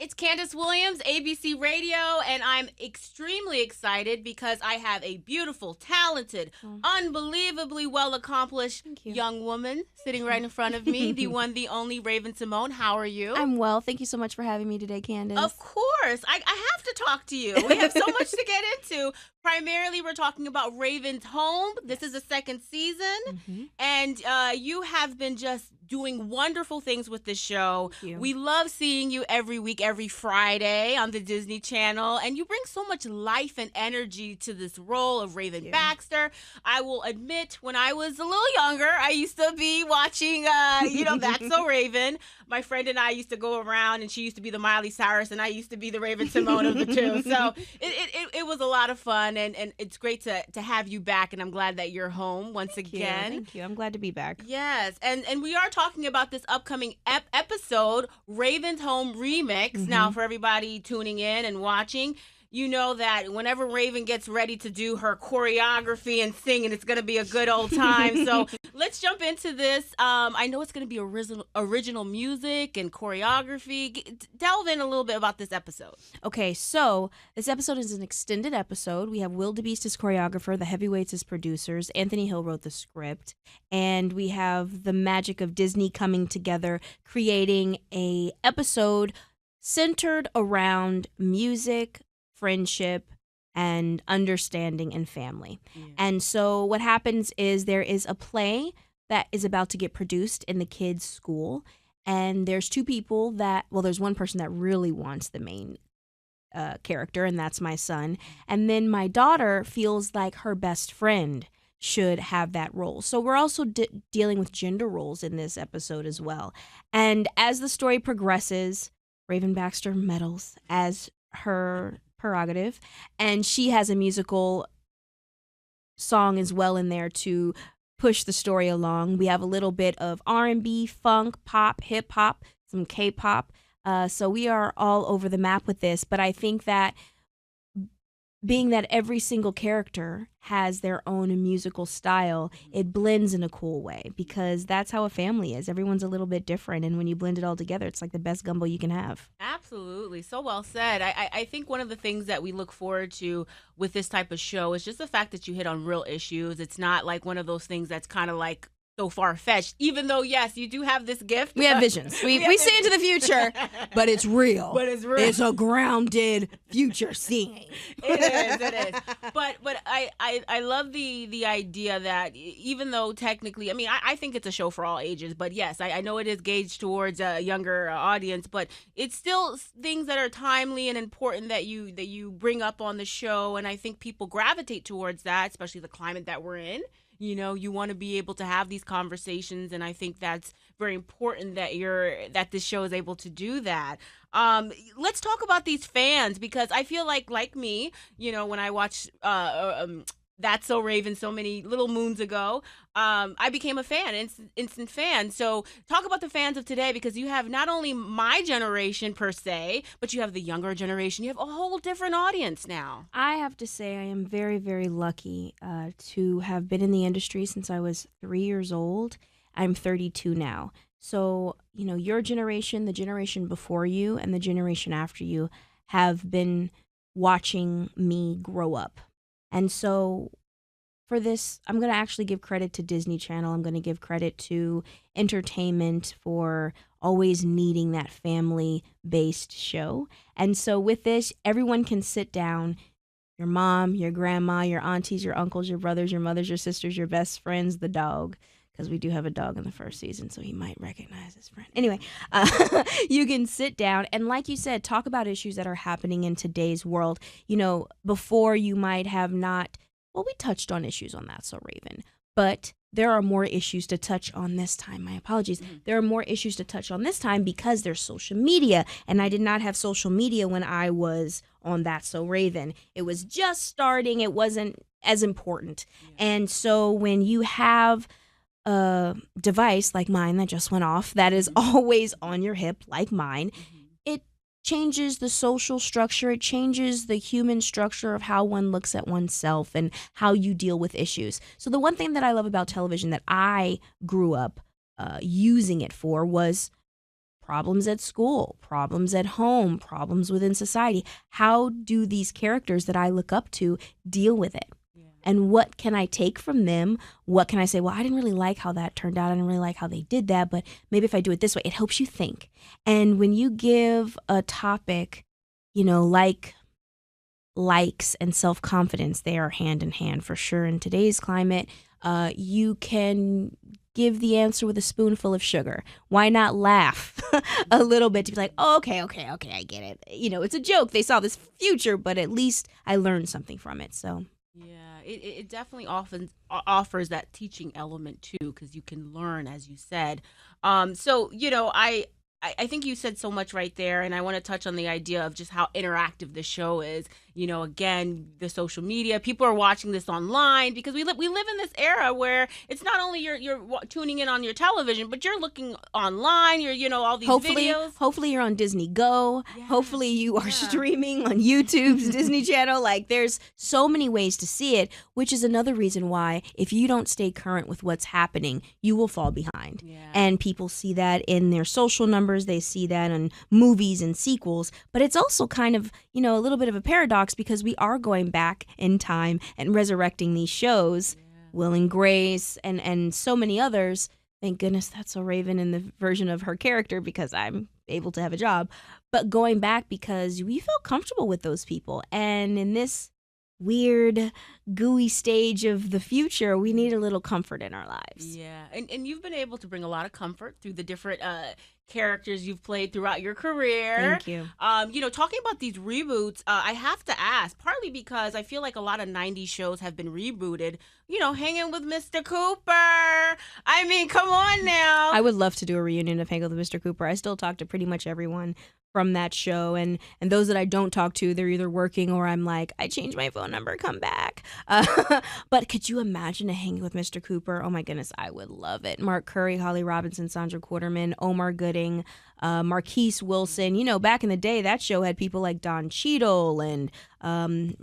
It's Candace Williams, ABC Radio, and I'm extremely excited because I have a beautiful, talented, unbelievably well-accomplished Thank you. young woman sitting right in front of me, the one, the only Raven-Symoné. How are you? I'm well. Thank you so much for having me today, Candace. Of course. I have to talk to you. We have so much to get into. Primarily, we're talking about Raven's Home. This is the second season, and you have been just doing wonderful things with this show. Thank you. We love seeing you every week, every Friday on the Disney Channel, and you bring so much life and energy to this role of Raven Baxter. I will admit, when I was a little younger, I used to be watching, That's So Raven. My friend and I used to go around, and she used to be the Miley Cyrus, and I used to be the Raven-Symoné of the two. So it was a lot of fun, and it's great to have you back, and I'm glad that you're home once again. Thank you. I'm glad to be back. Yes, and we are talking about this upcoming episode, Raven's Home Remix. Now, for everybody tuning in and watching, you know that whenever Raven gets ready to do her choreography and singing, it's going to be a good old time. So let's jump into this. I know it's going to be original music and choreography. Delve in a little bit about this episode. Okay, so this episode is an extended episode. We have Will DeBeast as choreographer, the Heavyweights as producers, Anthony Hill wrote the script, and we have the magic of Disney coming together, creating a episode centered around music, friendship, and understanding and family. And so what happens is there is a play that is about to get produced in the kids' school, and there's two people there's one person that really wants the main character, and that's my son. And then my daughter feels like her best friend should have that role. So we're also dealing with gender roles in this episode as well. And as the story progresses, Raven Baxter meddles as her prerogative, and she has a musical song as well in there to push the story along. We have a little bit of R&B, funk, pop, hip hop, some K-pop. So we are all over the map with this, but I think that being that every single character has their own musical style, it blends in a cool way, because that's how a family is. Everyone's a little bit different, and when you blend it all together, it's like the best gumbo you can have. Absolutely. So well said. I think one of the things that we look forward to with this type of show is just the fact that you hit on real issues. It's not like one of those things that's kind of like so far-fetched, even though, yes, you do have this gift. We have visions. We see into the future, but it's real. But it's real. It's a grounded future seeing. It is. But I love the idea that even though technically, I think it's a show for all ages, but yes, I know it is gauged towards a younger audience, but it's still things that are timely and important that you bring up on the show, and I think people gravitate towards that, especially the climate that we're in. You know, you want to be able to have these conversations, and I think that's very important that this show is able to do that. Let's talk about these fans, because I feel like me, when I watched That's So Raven so many little moons ago, I became a fan, instant fan. So talk about the fans of today, because you have not only my generation per se, but you have the younger generation. You have a whole different audience now. I have to say I am very, very lucky to have been in the industry since I was 3 years old. I'm 32 now. So, your generation, the generation before you, and the generation after you have been watching me grow up. And so for this, I'm going to actually give credit to Disney Channel. I'm going to give credit to entertainment for always needing that family-based show. And so with this, everyone can sit down, your mom, your grandma, your aunties, your uncles, your brothers, your mothers, your sisters, your best friends, the dog, because we do have a dog in the first season, so he might recognize his friend. Anyway, you can sit down and, like you said, talk about issues that are happening in today's world. Before you might have not, we touched on issues on That's So Raven, but there are more issues to touch on this time. My apologies. There are more issues to touch on this time because there's social media, and I did not have social media when I was on That's So Raven. It was just starting. It wasn't as important. And so when you have a device like mine that just went off that is always on your hip like mine, it changes the social structure. It changes the human structure of how one looks at oneself and how you deal with issues. So the one thing that I love about television that I grew up using it for was problems at school, problems at home, problems within society. How do these characters that I look up to deal with it? Yeah. And what can I take from them? What can I say? Well, I didn't really like how that turned out. I didn't really like how they did that, but maybe if I do it this way, it helps you think. And when you give a topic, like likes and self-confidence, they are hand in hand for sure in today's climate. You can give the answer with a spoonful of sugar. Why not laugh a little bit to be like, oh, okay, I get it. It's a joke. They saw this future, but at least I learned something from it. So Yeah, it definitely often offers that teaching element too, because you can learn, as you said. So I think you said so much right there, and I want to touch on the idea of just how interactive the show is. Again, the social media, people are watching this online because we live in this era where it's not only you're tuning in on your television, but you're looking online. You're all these videos. Hopefully you're on Disney Go. Yeah, Hopefully you are yeah. streaming on YouTube's Disney Channel. Like there's so many ways to see it, which is another reason why if you don't stay current with what's happening, you will fall behind. Yeah. And people see that in their social numbers. They see that in movies and sequels. But it's also kind of, a little bit of a paradox because we are going back in time and resurrecting these shows, Will and Grace and so many others. Thank goodness that's a Raven in the version of her character because I'm able to have a job. But going back because we felt comfortable with those people. And in this weird, gooey stage of the future, we need a little comfort in our lives. Yeah, and you've been able to bring a lot of comfort through the different characters you've played throughout your career. Thank you. Talking about these reboots, I have to ask, partly because I feel like a lot of 90s shows have been rebooted. Hanging with Mr. Cooper. I mean, come on now. I would love to do a reunion of Hanging with Mr. Cooper. I still talk to pretty much everyone from that show, and those that I don't talk to, they're either working or I'm like, I changed my phone number, come back. But could you imagine a Hanging with Mr. Cooper? Oh my goodness, I would love it. Mark Curry, Holly Robinson, Sandra Quarterman, Omar Gooding, Marquise Wilson. Back in the day, that show had people like Don Cheadle and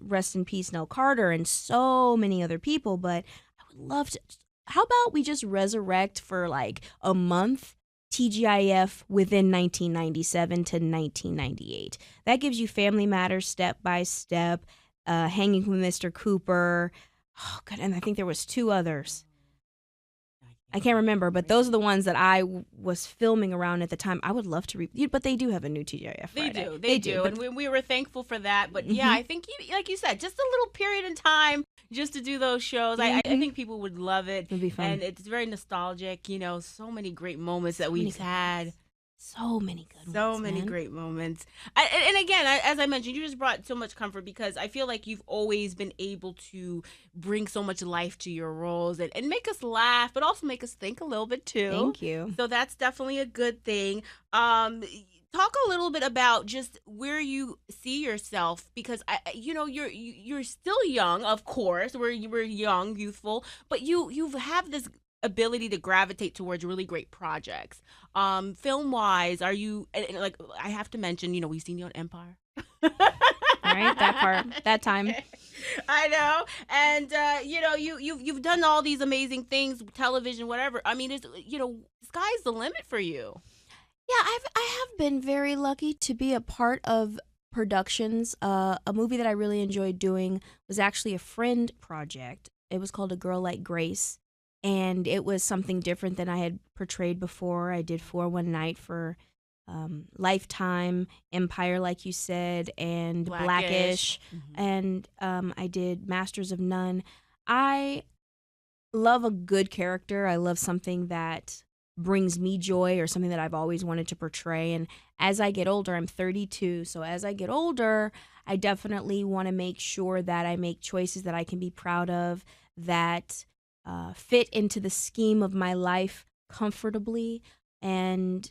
rest in peace Nell Carter and so many other people. But I would love to. How about we just resurrect for like a month TGIF within 1997 to 1998. That gives you Family Matters Step by Step, Hanging with Mr. Cooper. Oh, God, and I think there was two others. I can't remember, but those are the ones that I was filming around at the time. I would love to but they do have a new TGIF Friday. They do. And we were thankful for that. But yeah, I think, like you said, just a little period in time just to do those shows. I think people would love it. It'd be fun. And it's very nostalgic. So many great moments that we've had. So many good ones. So many great moments. And again, as I mentioned, you just brought so much comfort because I feel like you've always been able to bring so much life to your roles and make us laugh, but also make us think a little bit too. Thank you. So that's definitely a good thing. Talk a little bit about just where you see yourself because you're still young, of course. We're young, youthful, but you have this ability to gravitate towards really great projects. Film wise, are you like? I have to mention, we've seen you on Empire. All right, that part, that time. I know, and you've done all these amazing things, television, whatever. I mean, it's sky's the limit for you. Yeah, I have been very lucky to be a part of productions. A movie that I really enjoyed doing was actually a friend project. It was called A Girl Like Grace. And it was something different than I had portrayed before. I did For One Night for Lifetime, Empire, like you said, and Blackish. And I did Masters of None. I love a good character. I love something that brings me joy or something that I've always wanted to portray. And as I get older, I'm 32. So as I get older, I definitely want to make sure that I make choices that I can be proud of, that fit into the scheme of my life comfortably. And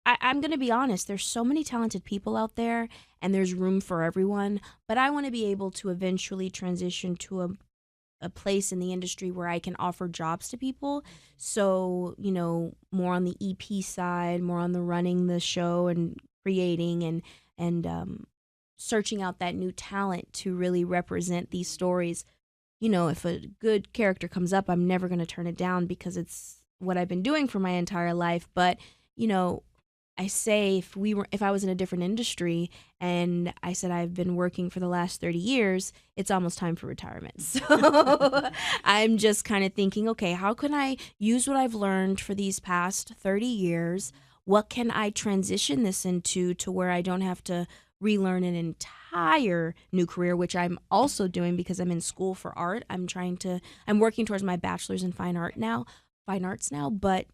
I'm going to be honest, there's so many talented people out there and there's room for everyone, but I want to be able to eventually transition to a place in the industry where I can offer jobs to people. So, more on the EP side, more on the running the show and creating and searching out that new talent to really represent these stories. If a good character comes up, I'm never going to turn it down because it's what I've been doing for my entire life. But, I say if I was in a different industry and I said I've been working for the last 30 years, it's almost time for retirement. So I'm just kind of thinking, okay, how can I use what I've learned for these past 30 years? What can I transition this into to where I don't have to relearn an entire new career, which I'm also doing because I'm in school for art. I'm working towards my bachelor's in fine arts now, but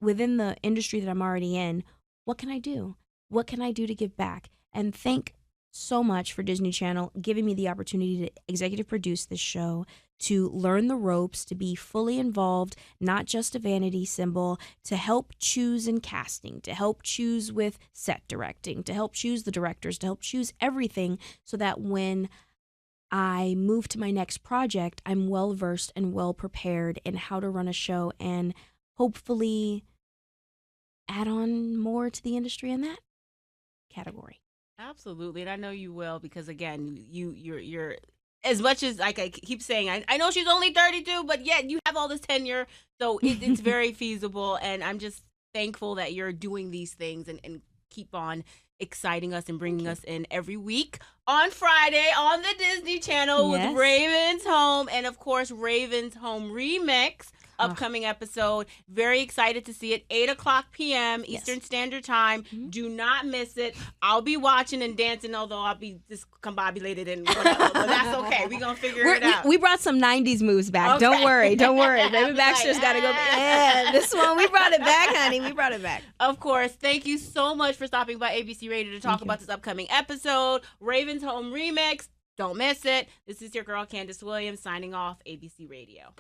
within the industry that I'm already in, what can I do? What can I do to give back? And thank so much for Disney Channel giving me the opportunity to executive produce this show, to learn the ropes, to be fully involved, not just a vanity symbol, to help choose in casting, to help choose with set directing, to help choose the directors, to help choose everything so that when I move to my next project, I'm well versed and well prepared in how to run a show and hopefully add on more to the industry in that category. Absolutely, and I know you will because again, you're as much as like I keep saying, I know she's only 32, but yet you have all this tenure, so it's very feasible, and I'm just thankful that you're doing these things and keep on exciting us and bringing us in every week on Friday on the Disney Channel Yes. with Raven's Home and of course Raven's Home Remix. Upcoming episode. Very excited to see it. 8:00 p.m. Eastern Standard Time. Mm-hmm. Do not miss it. I'll be watching and dancing, although I'll be discombobulated and whatever. But that's okay. We're going to figure it out. We brought some 90s moves back. Okay. Don't worry. Raven Baxter's got to go. Yeah, this one, we brought it back, honey. We brought it back. Of course. Thank you so much for stopping by ABC Radio to talk about this upcoming episode. Raven's Home Remix. Don't miss it. This is your girl, Candace Williams, signing off ABC Radio.